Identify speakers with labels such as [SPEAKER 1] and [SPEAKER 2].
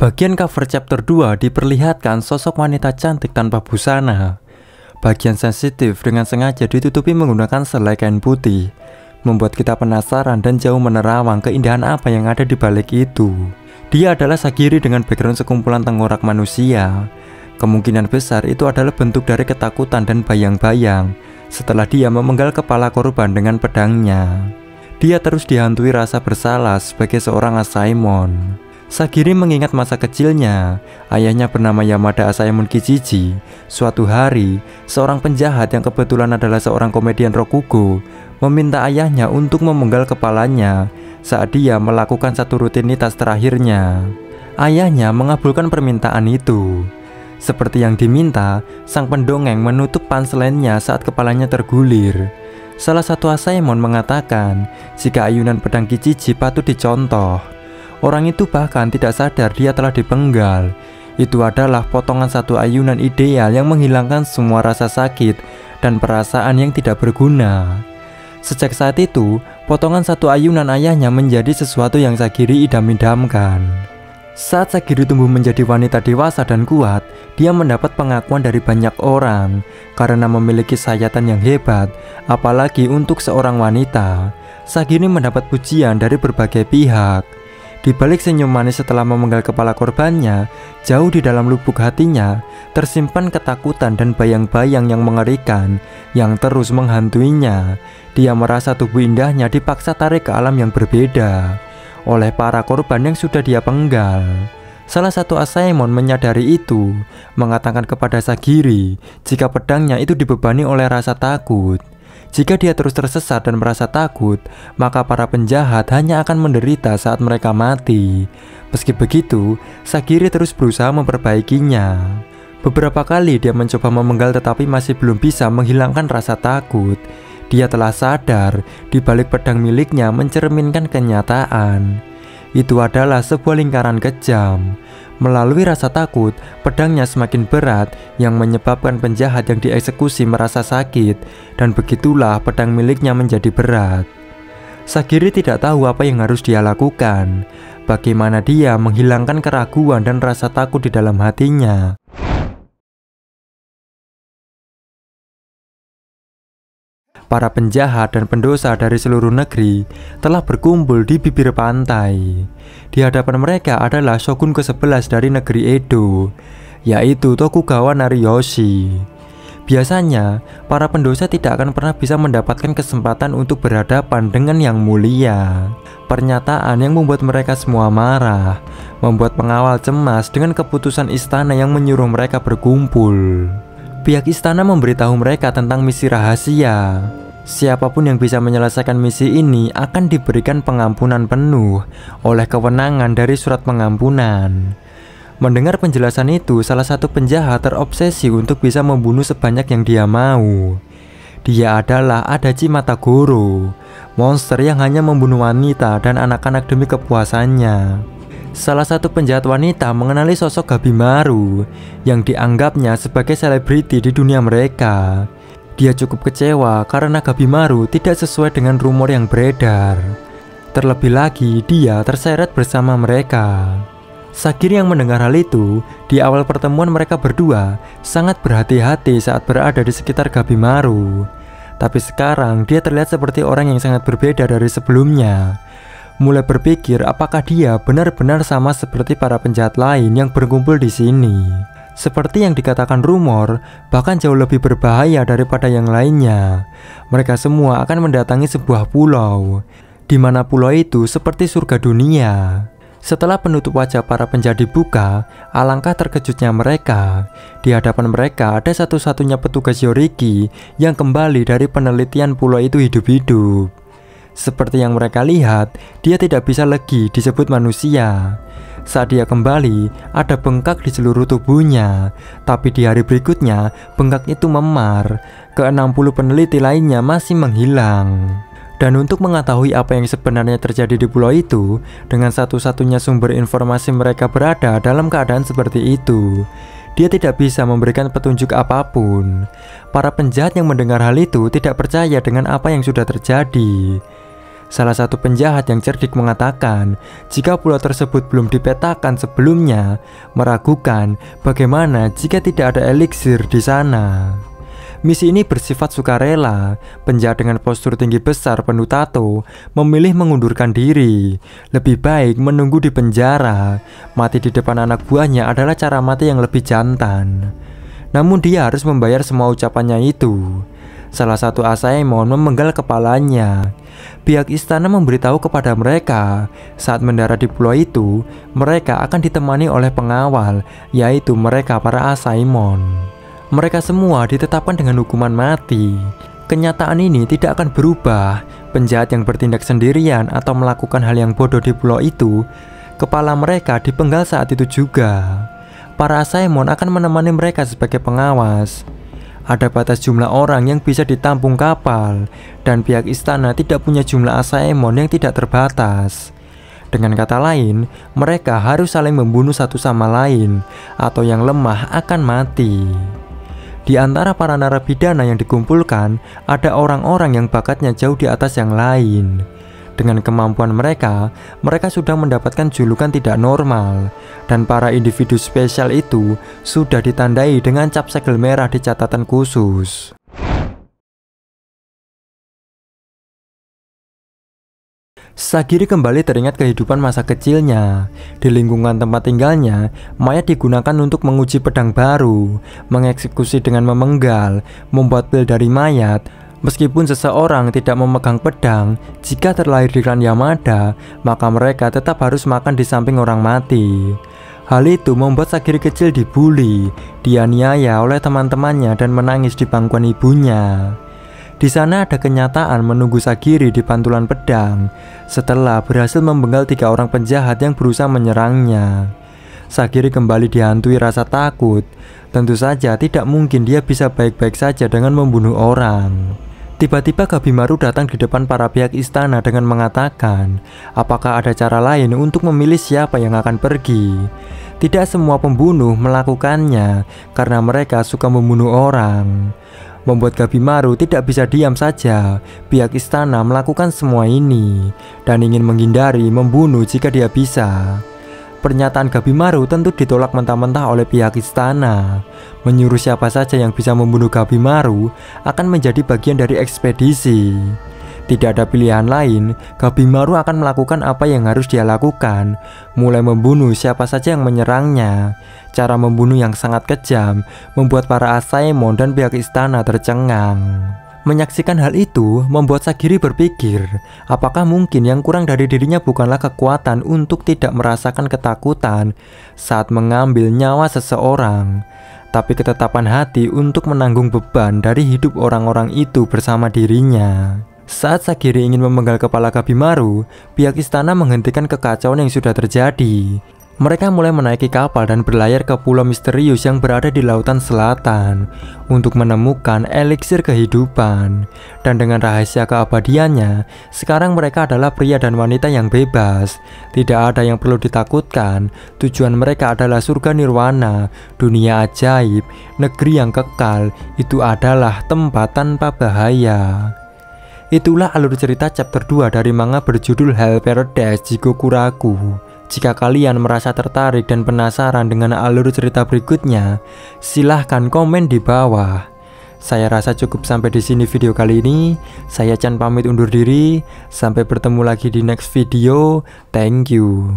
[SPEAKER 1] Bagian cover chapter 2 diperlihatkan sosok wanita cantik tanpa busana. Bagian sensitif dengan sengaja ditutupi menggunakan selai kain putih, membuat kita penasaran dan jauh menerawang keindahan apa yang ada di balik itu. Dia adalah Sagiri dengan background sekumpulan tengkorak manusia. Kemungkinan besar itu adalah bentuk dari ketakutan dan bayang-bayang setelah dia memenggal kepala korban dengan pedangnya. Dia terus dihantui rasa bersalah sebagai seorang Asaemon. Sagiri mengingat masa kecilnya. Ayahnya bernama Yamada Asaemon Kijiji. Suatu hari, seorang penjahat yang kebetulan adalah seorang komedian Rokugo meminta ayahnya untuk memenggal kepalanya saat dia melakukan satu rutinitas terakhirnya. Ayahnya mengabulkan permintaan itu. Seperti yang diminta, sang pendongeng menutup punchline-nya saat kepalanya tergulir. Salah satu Asaemon mengatakan jika ayunan pedang Kijiji patut dicontoh. Orang itu bahkan tidak sadar dia telah dipenggal. Itu adalah potongan satu ayunan ideal yang menghilangkan semua rasa sakit dan perasaan yang tidak berguna. Sejak saat itu, potongan satu ayunan ayahnya menjadi sesuatu yang Sagiri idam-idamkan. Saat Sagiri tumbuh menjadi wanita dewasa dan kuat, dia mendapat pengakuan dari banyak orang karena memiliki sayatan yang hebat, apalagi untuk seorang wanita. Sagiri mendapat pujian dari berbagai pihak. Di balik senyum manis setelah memenggal kepala korbannya, jauh di dalam lubuk hatinya tersimpan ketakutan dan bayang-bayang yang mengerikan yang terus menghantuinya. Dia merasa tubuh indahnya dipaksa tarik ke alam yang berbeda oleh para korban yang sudah dia penggal. Salah satu Asaemon menyadari itu, mengatakan kepada Sagiri jika pedangnya itu dibebani oleh rasa takut. Jika dia terus tersesat dan merasa takut, maka para penjahat hanya akan menderita saat mereka mati. Meski begitu, Sagiri terus berusaha memperbaikinya. Beberapa kali dia mencoba memenggal tetapi masih belum bisa menghilangkan rasa takut. Dia telah sadar di balik pedang miliknya mencerminkan kenyataan. Itu adalah sebuah lingkaran kejam. Melalui rasa takut, pedangnya semakin berat yang menyebabkan penjahat yang dieksekusi merasa sakit, dan begitulah pedang miliknya menjadi berat. Sagiri tidak tahu apa yang harus dia lakukan. Bagaimana dia menghilangkan keraguan dan rasa takut di dalam hatinya. Para penjahat dan pendosa dari seluruh negeri telah berkumpul di bibir pantai. Di hadapan mereka adalah shogun ke-11 dari negeri Edo, yaitu Tokugawa Nariyoshi. Biasanya, para pendosa tidak akan pernah bisa mendapatkan kesempatan untuk berhadapan dengan yang mulia. Pernyataan yang membuat mereka semua marah, membuat pengawal cemas dengan keputusan istana yang menyuruh mereka berkumpul. Pihak istana memberitahu mereka tentang misi rahasia. Siapapun yang bisa menyelesaikan misi ini akan diberikan pengampunan penuh oleh kewenangan dari surat pengampunan. Mendengar penjelasan itu, salah satu penjahat terobsesi untuk bisa membunuh sebanyak yang dia mau. Dia adalah Adachi Matagoro, monster yang hanya membunuh wanita dan anak-anak demi kepuasannya. Salah satu penjahat wanita mengenali sosok Gabimaru yang dianggapnya sebagai selebriti di dunia mereka. Dia cukup kecewa karena Gabimaru tidak sesuai dengan rumor yang beredar. Terlebih lagi, dia terseret bersama mereka. Sagiri yang mendengar hal itu, di awal pertemuan mereka berdua sangat berhati-hati saat berada di sekitar Gabimaru. Tapi sekarang dia terlihat seperti orang yang sangat berbeda dari sebelumnya. Mulai berpikir apakah dia benar-benar sama seperti para penjahat lain yang berkumpul di sini. Seperti yang dikatakan rumor, bahkan jauh lebih berbahaya daripada yang lainnya. Mereka semua akan mendatangi sebuah pulau, di mana pulau itu seperti surga dunia. Setelah penutup wajah para penjahat dibuka, alangkah terkejutnya mereka. Di hadapan mereka ada satu-satunya petugas Yoriki yang kembali dari penelitian pulau itu hidup-hidup. Seperti yang mereka lihat, dia tidak bisa lagi disebut manusia. Saat dia kembali, ada bengkak di seluruh tubuhnya. Tapi di hari berikutnya, bengkak itu memar. Ke-60 peneliti lainnya masih menghilang. Dan untuk mengetahui apa yang sebenarnya terjadi di pulau itu, dengan satu-satunya sumber informasi mereka berada dalam keadaan seperti itu, dia tidak bisa memberikan petunjuk apapun. Para penjahat yang mendengar hal itu tidak percaya dengan apa yang sudah terjadi. Salah satu penjahat yang cerdik mengatakan, jika pulau tersebut belum dipetakan sebelumnya, meragukan bagaimana jika tidak ada eliksir di sana. Misi ini bersifat sukarela. Penjahat dengan postur tinggi besar penuh tato memilih mengundurkan diri. Lebih baik menunggu di penjara. Mati di depan anak buahnya adalah cara mati yang lebih jantan. Namun dia harus membayar semua ucapannya itu. Salah satu Asaemon memenggal kepalanya. Pihak istana memberitahu kepada mereka, saat mendarat di pulau itu, mereka akan ditemani oleh pengawal, yaitu mereka para Asaemon. Mereka semua ditetapkan dengan hukuman mati. Kenyataan ini tidak akan berubah. Penjahat yang bertindak sendirian atau melakukan hal yang bodoh di pulau itu, kepala mereka dipenggal saat itu juga. Para Asaemon akan menemani mereka sebagai pengawas. Ada batas jumlah orang yang bisa ditampung kapal, dan pihak istana tidak punya jumlah Asaemon yang tidak terbatas. Dengan kata lain, mereka harus saling membunuh satu sama lain, atau yang lemah akan mati. Di antara para narapidana yang dikumpulkan, ada orang-orang yang bakatnya jauh di atas yang lain. Dengan kemampuan mereka sudah mendapatkan julukan tidak normal, dan para individu spesial itu sudah ditandai dengan cap segel merah di catatan khusus. Sagiri kembali teringat kehidupan masa kecilnya. Di lingkungan tempat tinggalnya, mayat digunakan untuk menguji pedang baru, mengeksekusi dengan memenggal, membuat pil dari mayat. Meskipun seseorang tidak memegang pedang, jika terlahir di klan Yamada, maka mereka tetap harus makan di samping orang mati. Hal itu membuat Sagiri kecil dibully, dianiaya oleh teman-temannya dan menangis di pangkuan ibunya. Di sana ada kenyataan menunggu Sagiri di pantulan pedang, setelah berhasil memenggal 3 orang penjahat yang berusaha menyerangnya. Sagiri kembali dihantui rasa takut. Tentu saja tidak mungkin dia bisa baik-baik saja dengan membunuh orang. Tiba-tiba Gabimaru datang di depan para pihak istana dengan mengatakan, apakah ada cara lain untuk memilih siapa yang akan pergi. Tidak semua pembunuh melakukannya karena mereka suka membunuh orang. Membuat Gabimaru tidak bisa diam saja. Pihak istana melakukan semua ini dan ingin menghindari membunuh jika dia bisa. Pernyataan Gabimaru tentu ditolak mentah-mentah oleh pihak istana. Menyuruh siapa saja yang bisa membunuh Gabimaru akan menjadi bagian dari ekspedisi. Tidak ada pilihan lain, Gabimaru akan melakukan apa yang harus dia lakukan, mulai membunuh siapa saja yang menyerangnya. Cara membunuh yang sangat kejam membuat para Asaemon dan pihak istana tercengang. Menyaksikan hal itu membuat Sagiri berpikir, apakah mungkin yang kurang dari dirinya bukanlah kekuatan untuk tidak merasakan ketakutan saat mengambil nyawa seseorang, tapi ketetapan hati untuk menanggung beban dari hidup orang-orang itu bersama dirinya. Saat Sagiri ingin memenggal kepala Gabimaru, pihak istana menghentikan kekacauan yang sudah terjadi. Mereka mulai menaiki kapal dan berlayar ke pulau misterius yang berada di lautan selatan untuk menemukan eliksir kehidupan. Dan dengan rahasia keabadiannya, sekarang mereka adalah pria dan wanita yang bebas. Tidak ada yang perlu ditakutkan. Tujuan mereka adalah surga nirwana, dunia ajaib, negeri yang kekal. Itu adalah tempat tanpa bahaya. Itulah alur cerita chapter 2 dari manga berjudul Hell Paradise Jigokuraku. Jika kalian merasa tertarik dan penasaran dengan alur cerita berikutnya, silahkan komen di bawah. Saya rasa cukup sampai di sini video kali ini. Saya Chan pamit undur diri. Sampai bertemu lagi di next video. Thank you.